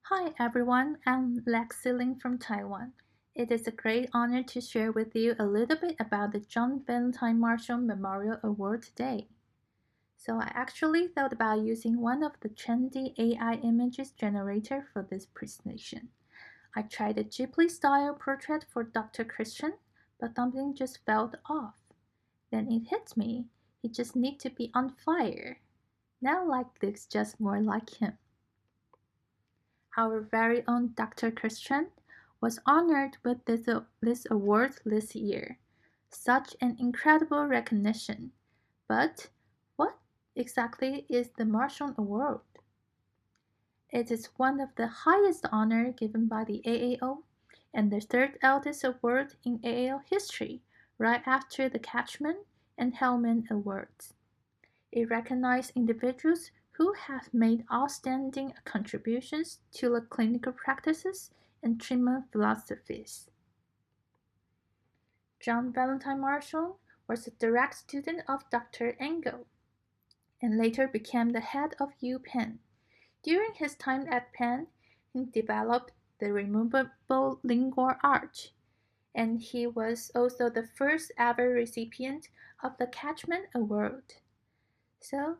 Hi everyone, I'm Lexie Lin from Taiwan. It is a great honor to share with you a little bit about the John Valentine Mershon Memorial Award today. So I actually thought about using one of the trendy AI images generator for this presentation. I tried a Ghibli style portrait for Dr. Christian, but something just felt off. Then it hit me. He just need to be on fire. Now like this just more like him. Our very own Dr. Christian was honored with this award this year. Such an incredible recognition. But what exactly is the Mershon Award? It is one of the highest honor given by the AAO and the third eldest award in AAO history, right after the Catchman and Hellman Awards. It recognizes individuals who have made outstanding contributions to the clinical practices and treatment philosophies. John Valentine Mershon was a direct student of Dr. Engel and later became the head of UPenn. During his time at Penn, he developed the removable lingual arch, and he was also the first ever recipient of the Catchman Award. So,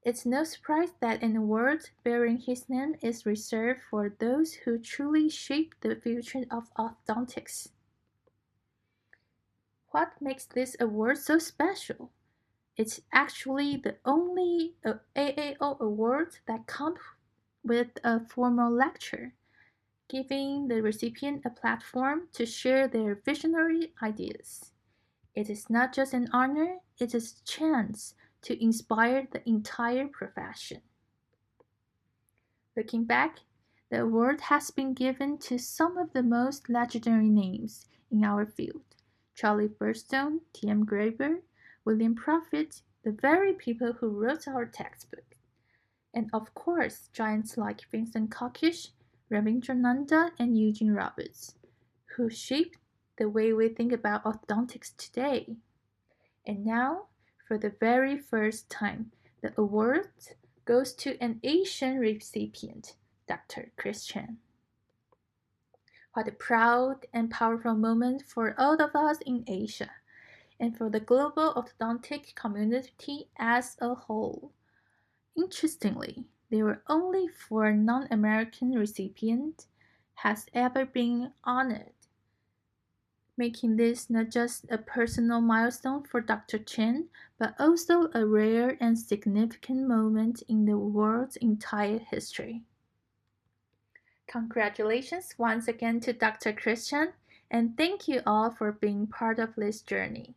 it's no surprise that an award bearing his name is reserved for those who truly shaped the future of orthodontics. What makes this award so special? It's actually the only AAO award that comes with a formal lecture, giving the recipient a platform to share their visionary ideas. It is not just an honor, it is a chance to inspire the entire profession. Looking back, the award has been given to some of the most legendary names in our field: Charlie Burstone, T.M. Graeber, William Prophet, the very people who wrote our textbook, and of course, giants like Vincent Kokish, Ravindrananda, and Eugene Roberts, who shaped the way we think about orthodontics today. And now, for the very first time, the award goes to an Asian recipient, Dr. Christian. What a proud and powerful moment for all of us in Asia and for the global orthodontic community as a whole. Interestingly, there were only 4 non-American recipients has ever been honored, making this not just a personal milestone for Dr. Chen, but also a rare and significant moment in the world's entire history. Congratulations once again to Dr. Christian, and thank you all for being part of this journey.